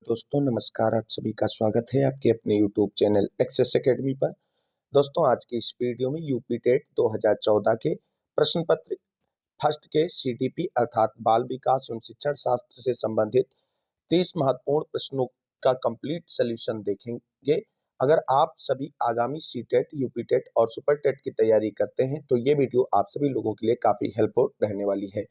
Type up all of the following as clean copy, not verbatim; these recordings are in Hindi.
दोस्तों नमस्कार, आप सभी का स्वागत है आपके अपने यूट्यूब चैनल एक्सेस एकेडमी पर। दोस्तों आज की इस वीडियो में यूपी टेट 2014 के प्रश्न पत्र फर्स्ट के सीटीपी अर्थात बाल विकास एवं शिक्षण शास्त्र से संबंधित 30 महत्वपूर्ण प्रश्नों का कंप्लीट सॉल्यूशन देखेंगे। अगर आप सभी आगामी सी टेट, यूपी टेट और सुपर टेट की तैयारी करते हैं तो ये वीडियो आप सभी लोगों के लिए काफी हेल्पफुल रहने वाली है।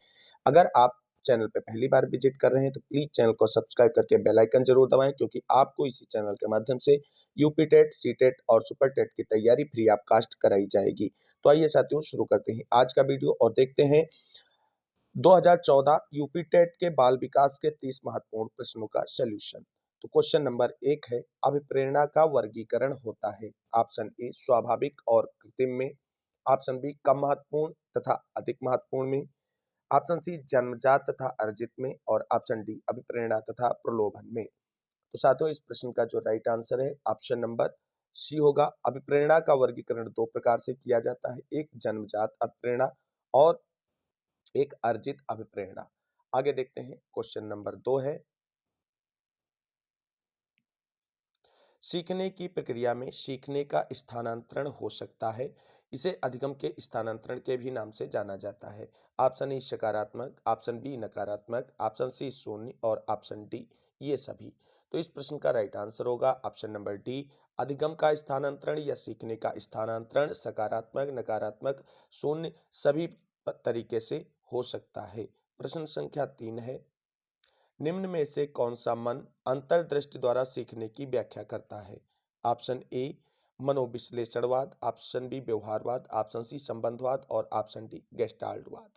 अगर आप चैनल पे पहली बार विजिट कर रहे हैं तो प्लीज चैनल को सब्सक्राइब करके बेल आइकन जरूर दबाएं, क्योंकि आपको इसी चैनल के माध्यम से यूपी टेट, सी टेट और सुपर टेट की तैयारी फ्री ऑफ कास्ट कराई जाएगी। तो आइए साथियों शुरू करते हैं आज का वीडियो और देखते हैं 2014 यूपी टेट के बाल विकास के 30 महत्वपूर्ण प्रश्नों का सॉल्यूशन। तो क्वेश्चन नंबर 1 है, अभिप्रेरणा का वर्गीकरण होता है। ऑप्शन ए स्वाभाविक और कृत्रिम में, ऑप्शन बी कम महत्वपूर्ण तथा अधिक महत्वपूर्ण में, ऑप्शन सी जन्मजात तथा अर्जित में और ऑप्शन डी अभिप्रेरणा तथा प्रलोभन में। तो साथियों इस प्रश्न का जो राइट आंसर है ऑप्शन नंबर सी होगा। अभिप्रेरणा का वर्गीकरण दो प्रकार से किया जाता है, एक जन्मजात अभिप्रेरणा और एक अर्जित अभिप्रेरणा। आगे देखते हैं क्वेश्चन नंबर 2 है, सीखने की प्रक्रिया में सीखने का स्थानांतरण हो सकता है, इसे अधिगम के स्थानांतरण के भी नाम से जाना जाता है। ऑप्शन ए सकारात्मक, ऑप्शन बी नकारात्मक, ऑप्शन सी शून्य और ऑप्शन डी ये सभी। तो इस प्रश्न का राइट आंसर होगा ऑप्शन नंबर डी, अधिगम का स्थानांतरण या सीखने का स्थानांतरण सकारात्मक, नकारात्मक, शून्य सभी तरीके से हो सकता है। प्रश्न संख्या 3 है, निम्न में से कौन सा मन अंतर्दृष्टि द्वारा सीखने की व्याख्या करता है। ऑप्शन ए मनोविश्लेषणवाद, ऑप्शन बी व्यवहारवाद, ऑप्शन सी संबंधवाद और ऑप्शन डी गेस्टाल्टवाद।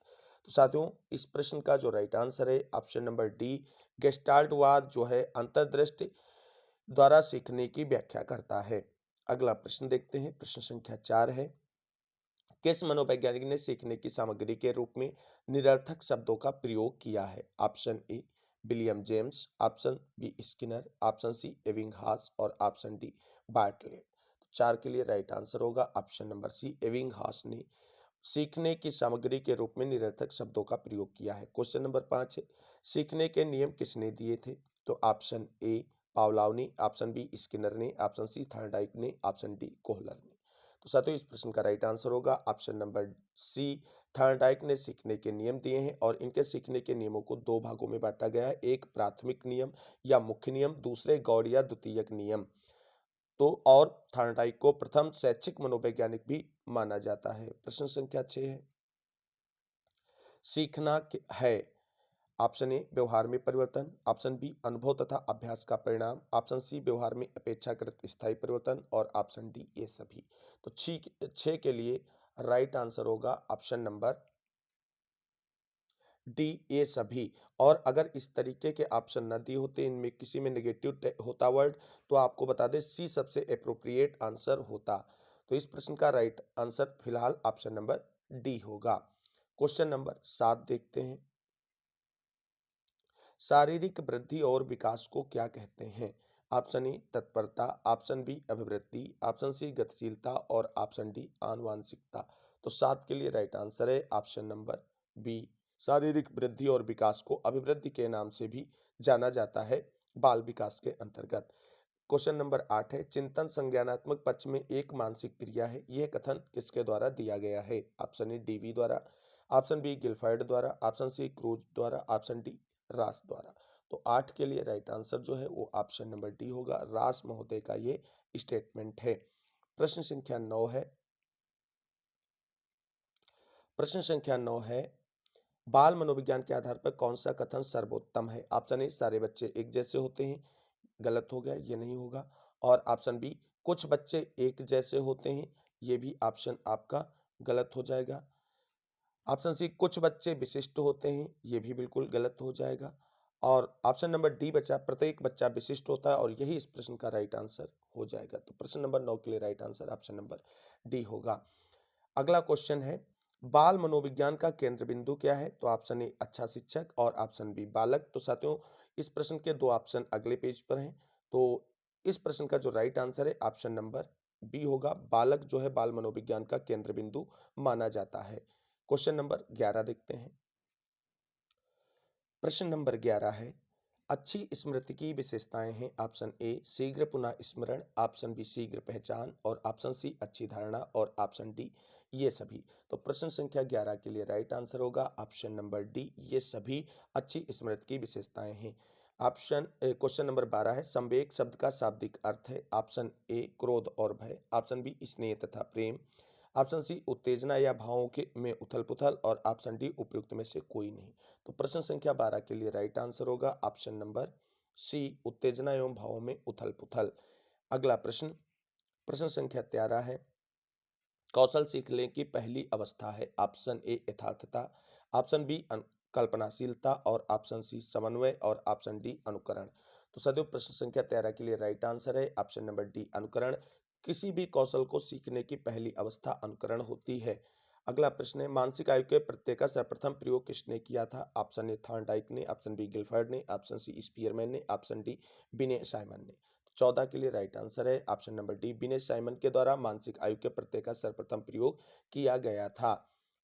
तो साथियों इस प्रश्न का जो राइट आंसर है ऑप्शन नंबर डी, गेस्टाल्टवाद जो है अंतर्दृष्टि द्वारा सीखने की व्याख्या करता है। अगला प्रश्न देखते हैं, प्रश्न संख्या 4 है, किस मनोवैज्ञानिक ने सीखने की सामग्री के रूप में निरर्थक शब्दों का प्रयोग किया है। Option A William James, option B Skinner, option C एविंगहास और ऑप्शन डी बार्टलेट। तो 4 के लिए राइट आंसर होगा ऑप्शन नंबर सी, एविंगहास ने सीखने की सामग्री के रूप में निरर्थक शब्दों का प्रयोग किया है। क्वेश्चन नंबर 5 है, सीखने के नियम किसने दिए थे। तो ऑप्शन ए पावलाव ने, ऑप्शन बी स्किनर ने, ऑप्शन सी थॉर्नडाइक ने, ऑप्शन डी कोहलर ने। तो साथियों इस प्रश्न का राइट आंसर होगा ऑप्शन नंबर सी, थॉर्नडाइक ने सीखने के नियम दिए हैं और इनके सीखने के नियमों को दो भागों में बांटा गया है, एक प्राथमिक नियम या मुख्य नियम, दूसरे गौड़ या द्वितीयक नियम। तो और थॉर्नडाइक को प्रथम शैक्षिक मनोवैज्ञानिक भी माना जाता है। प्रश्न संख्या 6 है, सीखना है। ऑप्शन ए व्यवहार में परिवर्तन, ऑप्शन बी अनुभव तथा अभ्यास का परिणाम, ऑप्शन सी व्यवहार में अपेक्षाकृत स्थायी परिवर्तन और ऑप्शन डी ये सभी। तो 6 के लिए राइट आंसर होगा ऑप्शन नंबर डी ये सभी। और अगर इस तरीके के ऑप्शन न दिए होते, इनमें किसी में नेगेटिव होता वर्ड, तो आपको बता दें सी सबसे एप्रोप्रिएट आंसर होता। तो इस प्रश्न का राइट आंसर फिलहाल ऑप्शन नंबर डी होगा। क्वेश्चन नंबर 7 देखते हैं, शारीरिक वृद्धि और विकास को क्या कहते हैं। ऑप्शन ए तत्परता, ऑप्शन बी अभिवृद्धि, ऑप्शन सी गतिशीलता और ऑप्शन डी आनुवांशिकता। तो 7 के लिए राइट आंसर है ऑप्शन नंबर बी, शारीरिक वृद्धि और विकास को अभिवृद्धि के नाम से भी जाना जाता है बाल विकास के अंतर्गत। क्वेश्चन नंबर 8 है, चिंतन संज्ञानात्मक पक्ष में एक मानसिक क्रिया है, यह कथन किसके द्वारा दिया गया है। ऑप्शन ए डीवी द्वारा, ऑप्शन बी गिलफर्ड द्वारा, ऑप्शन सी क्रूज द्वारा, ऑप्शन डी रास द्वारा। तो 8 के लिए राइट आंसर जो है वो ऑप्शन नंबर डी होगा, रास महोदय का ये स्टेटमेंट है। प्रश्न संख्या 9 है, प्रश्न संख्या 9 है, बाल मनोविज्ञान के आधार पर कौन सा कथन सर्वोत्तम है। ऑप्शन ए सारे बच्चे एक जैसे होते हैं, गलत हो गया, ये नहीं होगा। और ऑप्शन बी कुछ बच्चे एक जैसे होते हैं, ये भी ऑप्शन आपका गलत हो जाएगा। ऑप्शन सी कुछ बच्चे विशिष्ट होते हैं, ये भी बिल्कुल गलत हो जाएगा। और ऑप्शन नंबर डी बचा प्रत्येक बच्चा विशिष्ट होता है और यही इस प्रश्न का राइट आंसर हो जाएगा। तो प्रश्न नंबर 9 के लिए right answer option number D होगा। अगला क्वेश्चन है, बाल मनोविज्ञान का केंद्र बिंदु क्या है। तो ऑप्शन ए अच्छा शिक्षक और ऑप्शन बी बालक। तो साथियों इस प्रश्न के दो ऑप्शन अगले पेज पर हैं, तो इस प्रश्न का जो राइट आंसर है ऑप्शन नंबर बी होगा, बालक जो है बाल मनोविज्ञान का केंद्र बिंदु माना जाता है। क्वेश्चन नंबर 11 देखते हैं, प्रश्न नंबर 11 है, अच्छी स्मृति की विशेषताएं हैं। ऑप्शन ए शीघ्र पुनः स्मरण, ऑप्शन बी शीघ्र पहचान और ऑप्शन सी अच्छी धारणा और ऑप्शन डी ये सभी। तो प्रश्न संख्या 11 के लिए राइट आंसर होगा ऑप्शन नंबर डी, ये सभी अच्छी स्मृति की विशेषताएं हैं। क्वेश्चन नंबर 12 है, संवेग शब्द का शाब्दिक अर्थ है। ऑप्शन ए क्रोध और भय, ऑप्शन बी स्नेह तथा प्रेम, ऑप्शन सी उत्तेजना या भावों के में उथल पुथल और ऑप्शन डी उपयुक्त में से कोई नहीं। तो प्रश्न संख्या 12 के लिए राइट आंसर होगा ऑप्शन नंबर सी, उत्तेजना एवं भावों में उथल पुथल। अगला प्रश्न, प्रश्न संख्या 13 है, कौशल सीखने की पहली अवस्था है। ऑप्शन ए यथार्थता, ऑप्शन बी कल्पनाशीलता और ऑप्शन सी समन्वय और ऑप्शन डी अनुकरण। तो सदैव प्रश्न संख्या 13 के लिए राइट आंसर है ऑप्शन नंबर डी अनुकरण। किसी भी कौशल को सीखने की पहली अवस्था अनुकरण होती है। अगला प्रश्न है, मानसिक आयु के प्रत्यय का सर्वप्रथम प्रयोग किसने किया था। ऑप्शन ए थॉर्नडाइक ने, ऑप्शन बी गिलफर्ड ने, ऑप्शन सी स्पीयरमैन ने, ऑप्शन डी बिने साइमन ने। 14 के लिए राइट आंसर है ऑप्शन नंबर डी, बिने साइमन के द्वारा मानसिक आयु के प्रत्यय का सर्वप्रथम प्रयोग किया गया था।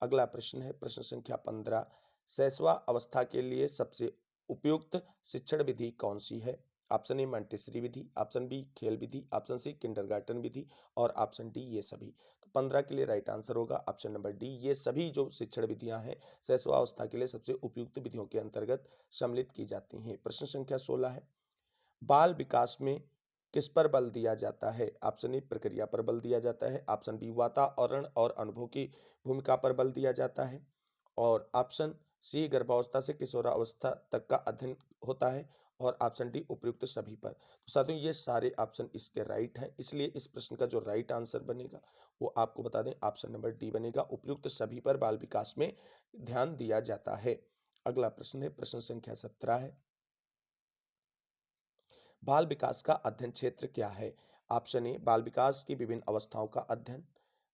अगला प्रश्न है, प्रश्न संख्या 15, शैशवा अवस्था के लिए सबसे उपयुक्त शिक्षण विधि कौन सी है। ऑप्शन ए मॉन्टेसरी विधि, ऑप्शन बी खेल विधि, ऑप्शन सी किंडरगार्टन विधि और ऑप्शन डी ये सभी। तो 15 के लिए राइट आंसर होगा ऑप्शन नंबर डी, ये सभी जो शिक्षण विधियां हैं शैशवा अवस्था के लिए सबसे उपयुक्त विधियों के अंतर्गत सम्मिलित की जाती हैं। प्रश्न संख्या 16 है, बाल विकास में किस पर बल दिया जाता है। ऑप्शन ए प्रक्रिया पर बल दिया जाता है, ऑप्शन बी वातावरण और अनुभव की भूमिका पर बल दिया जाता है और ऑप्शन सी गर्भावस्था से किशोरावस्था तक का अध्ययन होता है और ऑप्शन डी उपयुक्त सभी पर। तो साथियों ये सारे ऑप्शन इसके राइट हैं, इसलिए इस प्रश्न का जो राइट आंसर बनेगा वो आपको बता दें ऑप्शन नंबर डी बनेगा, उपयुक्त सभी पर बाल विकास में ध्यान दिया जाता है। अगला प्रश्न है, प्रश्न संख्या 17 है, बाल विकास का अध्ययन क्षेत्र क्या है। ऑप्शन ए बाल विकास की विभिन्न अवस्थाओं का अध्ययन,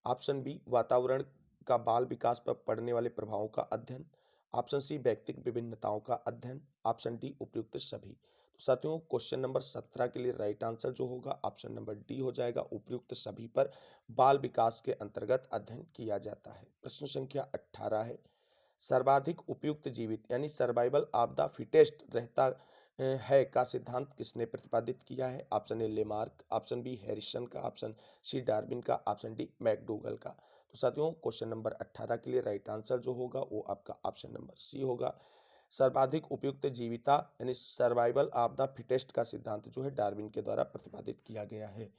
ऑप्शन बी वातावरण का बाल विकास पर पड़ने वाले प्रभावों का अध्ययन, ऑप्शन सी व्यक्तिगत विभिन्नताओं का अध्ययन, ऑप्शन डी उपयुक्त सभी। तो साथियों क्वेश्चन नंबर 17 के लिए राइट आंसर जो होगा ऑप्शन नंबर डी हो जाएगा, उपयुक्त सभी पर बाल विकास के अंतर्गत अध्ययन किया जाता है। प्रश्न संख्या 18 है, सर्वाधिक उपयुक्त जीवित यानी सर्वाइवल ऑफ द फिटेस्ट रहता है का सिद्धांत किसने प्रतिपादित किया है। Option A Lamarck, option B Harrison का, ऑप्शन सी डार्विन का, ऑप्शन डी मैकडूगल का। तो साथियों क्वेश्चन नंबर 18 के लिए राइट आंसर जो होगा वो आपका ऑप्शन नंबर सी होगा, सर्वाधिक उपयुक्त जीविता यानी सर्वाइवल ऑफ द फिटेस्ट का सिद्धांत जो है डार्विन के द्वारा प्रतिपादित किया गया है।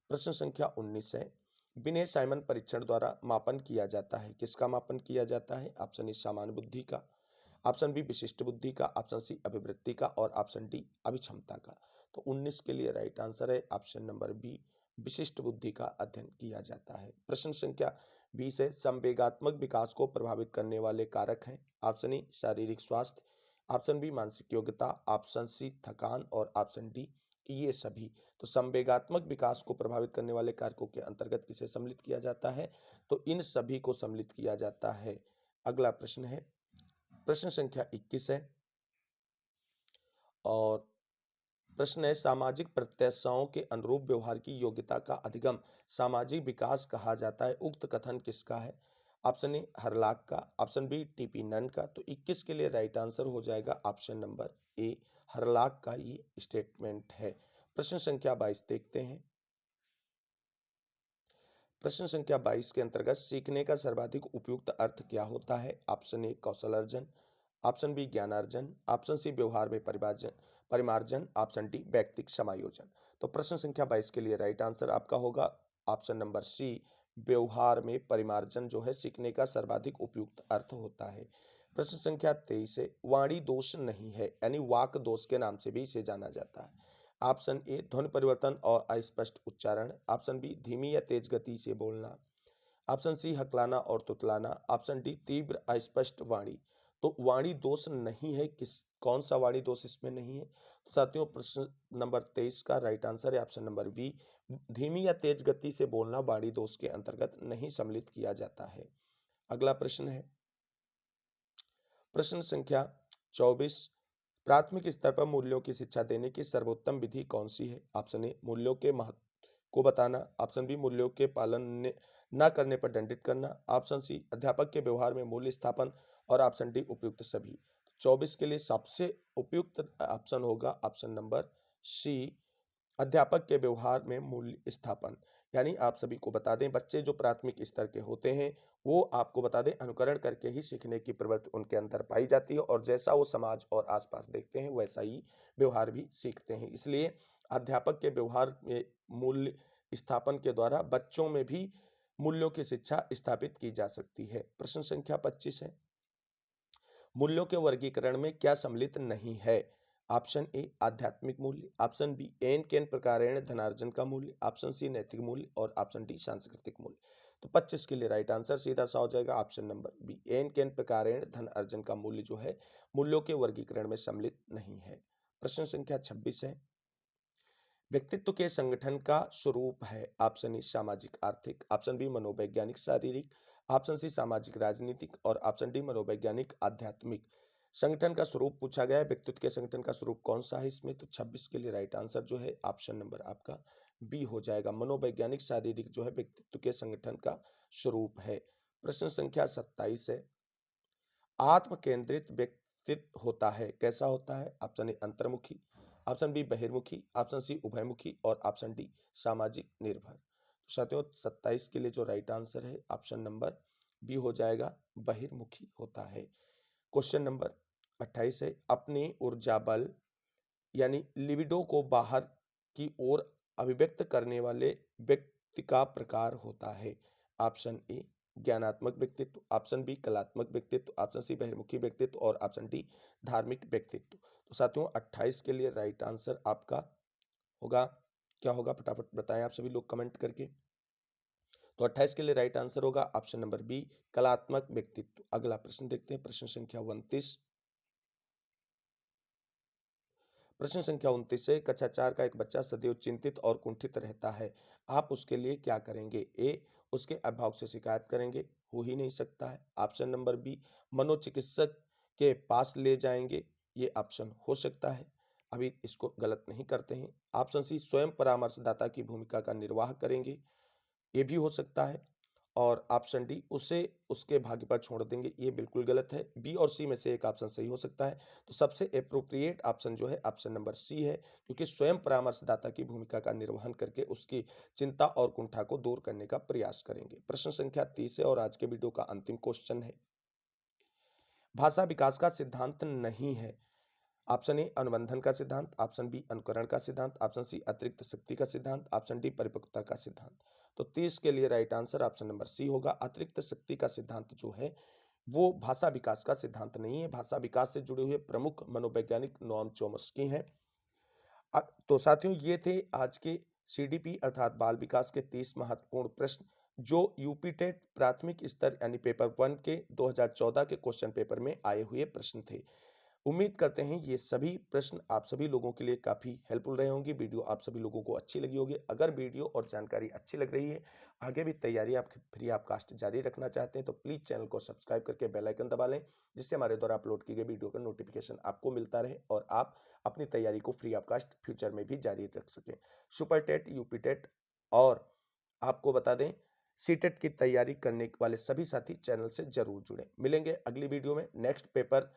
प्रश्न संख्या 19 है, बिने साइमन परीक्षण द्वारा मापन किया जाता है, किसका मापन किया जाता है। ऑप्शन ए सामान्य बुद्धि का, ऑप्शन बी विशिष्ट बुद्धि का, ऑप्शन सी अभिवृत्ति का और ऑप्शन डी अभिक्षमता का। तो 19 के लिए राइट आंसर है ऑप्शन नंबर बी, विशिष्ट बुद्धि का अध्ययन किया जाता है। प्रश्न संख्या 20 है, संवेगात्मक विकास को प्रभावित करने वाले कारक हैं। ऑप्शन ए शारीरिक स्वास्थ्य, ऑप्शन बी मानसिक योग्यता, ऑप्शन सी थकान और ऑप्शन डी ये सभी। तो संवेगात्मक विकास को प्रभावित करने वाले कारकों के अंतर्गत किसे सम्मिलित किया जाता है, तो इन सभी को सम्मिलित किया जाता है। अगला प्रश्न है, प्रश्न संख्या 21 है और प्रश्न है, सामाजिक प्रत्याशाओं के अनुरूप व्यवहार की योग्यता का अधिगम सामाजिक विकास कहा जाता है, उक्त कथन किसका है। ऑप्शन ए हरलाक का, ऑप्शन बी टीपी नन का। तो 21 के लिए राइट आंसर हो जाएगा ऑप्शन नंबर ए, हरलाक का ये स्टेटमेंट है। प्रश्न संख्या 22 देखते हैं। प्रश्न संख्या 22 के अंतर्गत सीखने का सर्वाधिक उपयुक्त अर्थ क्या होता है। ऑप्शन ए कौशल अर्जन, ऑप्शन बी ज्ञानार्जन, ऑप्शन सी व्यवहार में परिमार्जन, ऑप्शन डी व्यक्तिक समायोजन। तो प्रश्न संख्या 22 के लिए राइट आंसर आपका होगा ऑप्शन नंबर सी, व्यवहार में परिमार्जन जो है सीखने का सर्वाधिक उपयुक्त अर्थ होता है। प्रश्न संख्या 23 है, वाणी दोष नहीं है यानी वाक दोष के नाम से भी इसे जाना जाता है। ऑप्शन ए ध्वनि परिवर्तन और अस्पष्ट उच्चारण, ऑप्शन बी धीमी या तेज गति से बोलना, ऑप्शन सी हकलाना और तुतलाना, ऑप्शन डी तीव्र अस्पष्ट वाणी। तो वाणी दोष नहीं है, किस कौन सा वाणी दोष इसमें नहीं है। तो साथियों प्रश्न नंबर 23 का राइट आंसर है ऑप्शन नंबर बी, धीमी या तेज गति से बोलना वाणी दोष के अंतर्गत नहीं सम्मिलित किया जाता है। अगला प्रश्न है, प्रश्न संख्या 24, प्राथमिक स्तर पर मूल्यों की शिक्षा देने की सर्वोत्तम विधि कौन सी है। ऑप्शन ए मूल्यों के महत्व को बताना, ऑप्शन बी मूल्यों के पालन न करने पर दंडित करना, ऑप्शन सी अध्यापक के व्यवहार में मूल्य स्थापन और ऑप्शन डी उपयुक्त सभी। 2024 के लिए सबसे उपयुक्त ऑप्शन होगा ऑप्शन नंबर सी, अध्यापक के व्यवहार में मूल्य स्थापन। यानी आप सभी को बता दें, बच्चे जो प्राथमिक स्तर के होते हैं, वो आपको बता दें अनुकरण करके ही सीखने की प्रवृत्ति उनके अंदर पाई जाती है और जैसा वो समाज और आसपास देखते हैं वैसा ही व्यवहार भी सीखते हैं। इसलिए अध्यापक के व्यवहार में मूल्य स्थापन के द्वारा बच्चों में भी मूल्यों की शिक्षा स्थापित की जा सकती है। प्रश्न संख्या 25 है, मूल्यों के वर्गीकरण में क्या सम्मिलित नहीं है? ऑप्शन ए आध्यात्मिक मूल्य, ऑप्शन बी एन केन प्रकारेण धनार्जन का मूल्य, ऑप्शन सी नैतिक मूल्य और ऑप्शन डी सांस्कृतिक मूल्य। तो 25 के लिए राइट आंसर सीधा सा हो जाएगा ऑप्शन नंबर बी, एन केन प्रकारेण धन अर्जन का मूल्य जो है मूल्यों के वर्गीकरण में सम्मिलित नहीं है। प्रश्न संख्या 26 है, व्यक्तित्व के संगठन का स्वरूप है। ऑप्शन ए सामाजिक आर्थिक, ऑप्शन बी मनोवैज्ञानिक शारीरिक, ऑप्शन सी सामाजिक राजनीतिक और ऑप्शन डी मनोवैज्ञानिक आध्यात्मिक। संगठन का स्वरूप पूछा गया है, व्यक्तित्व के संगठन का स्वरूप कौन सा है इसमें? तो 26 के लिए राइट आंसर जो है ऑप्शन नंबर आपका बी हो जाएगा, मनोवैज्ञानिक शारीरिक जो है व्यक्तित्व के संगठन का स्वरूप है। प्रश्न संख्या 27 है, आत्म केंद्रित व्यक्तित्व होता है, कैसा होता है? ऑप्शन ए अंतर्मुखी, ऑप्शन बी बहिर्मुखी, ऑप्शन सी उभयमुखी और ऑप्शन डी सामाजिक निर्भर। तो साथियों 27 के लिए जो राइट आंसर है ऑप्शन नंबर बी हो जाएगा, बहिर्मुखी होता है। क्वेश्चन नंबर 28 है, अपनी ऊर्जा बल यानी लिबिडो को बाहर की ओर अभिव्यक्त करने वाले व्यक्ति का प्रकार होता है। ऑप्शन ए ज्ञानात्मक व्यक्तित्व, ऑप्शन बी कलात्मक व्यक्तित्व, ऑप्शन सी बहिर्मुखी व्यक्तित्व और ऑप्शन डी धार्मिक व्यक्तित्व। तो साथियों 28 के लिए राइट आंसर आपका होगा, क्या होगा फटाफट बताएं आप सभी लोग कमेंट करके। तो 28 के लिए राइट आंसर होगा ऑप्शन नंबर बी, कलात्मक व्यक्तित्व। अगला प्रश्न देखते हैं, प्रश्न संख्या 29। प्रश्न संख्या 29 है, कक्षा 4 का एक बच्चा सदैव चिंतित और कुंठित रहता है, आप उसके लिए क्या करेंगे? ए उसके अभिभावक से शिकायत करेंगे, हो ही नहीं सकता है। ऑप्शन नंबर बी मनोचिकित्सक के पास ले जाएंगे, ये ऑप्शन हो सकता है, अभी इसको गलत नहीं करते हैं। ऑप्शन सी स्वयं परामर्शदाता की भूमिका का निर्वाह करेंगे, ये भी हो सकता है। और ऑप्शन डी उसे उसके भाग्य पर छोड़ देंगे, ये बिल्कुल गलत है। बी और सी में से एक ऑप्शन सही हो सकता है। तो सबसे एप्रोप्रिएट ऑप्शन जो है ऑप्शन नंबर सी है, क्योंकि स्वयं परामर्शदाता की भूमिका का निर्वहन करके उसकी चिंता और कुंठा को दूर करने का प्रयास करेंगे। प्रश्न संख्या 30 है और आज के वीडियो का अंतिम क्वेश्चन है, भाषा विकास का सिद्धांत नहीं है। ऑप्शन ए अनुबंधन का सिद्धांत, ऑप्शन बी अनुकरण का सिद्धांत, ऑप्शन सी अतिरिक्त शक्ति का सिद्धांत, ऑप्शन डी परिपक्वता का सिद्धांत। तो 30 के लिए right answer option number C होगा, अतिरिक्त शक्ति का सिद्धांत जो है वो भाषा विकास का सिद्धांत नहीं है। भाषा विकास से जुड़े हुए प्रमुख मनोवैज्ञानिक नोआम चोम्स्की हैं। तो साथियों ये थे आज के सीडीपी अर्थात बाल विकास के 30 महत्वपूर्ण प्रश्न जो यूपी टेट प्राथमिक स्तर यानी पेपर 1 के 2014 के क्वेश्चन पेपर में आए हुए प्रश्न थे। उम्मीद करते हैं ये सभी प्रश्न आप सभी लोगों के लिए काफ़ी हेल्पफुल रहे होंगे, वीडियो आप सभी लोगों को अच्छी लगी होगी। अगर वीडियो और जानकारी अच्छी लग रही है, आगे भी तैयारी आप फ्री ऑफ कास्ट जारी रखना चाहते हैं तो प्लीज़ चैनल को सब्सक्राइब करके बेल आइकन दबा लें, जिससे हमारे द्वारा अपलोड की गई वीडियो का नोटिफिकेशन आपको मिलता रहे और आप अपनी तैयारी को फ्री ऑफ कास्ट फ्यूचर में भी जारी रख सकें। सुपर टेट, यूपी टेट और आपको बता दें सीटेट की तैयारी करने वाले सभी साथी चैनल से जरूर जुड़ें। मिलेंगे अगली वीडियो में नेक्स्ट पेपर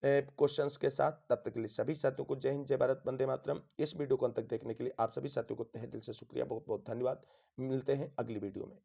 क्वेश्चंस के साथ, तब तक के लिए सभी साथियों को जय हिंद, जय भारत, वंदे मातरम। इस वीडियो को अंत तक देखने के लिए आप सभी साथियों को तहे दिल से शुक्रिया, बहुत बहुत धन्यवाद। मिलते हैं अगली वीडियो में।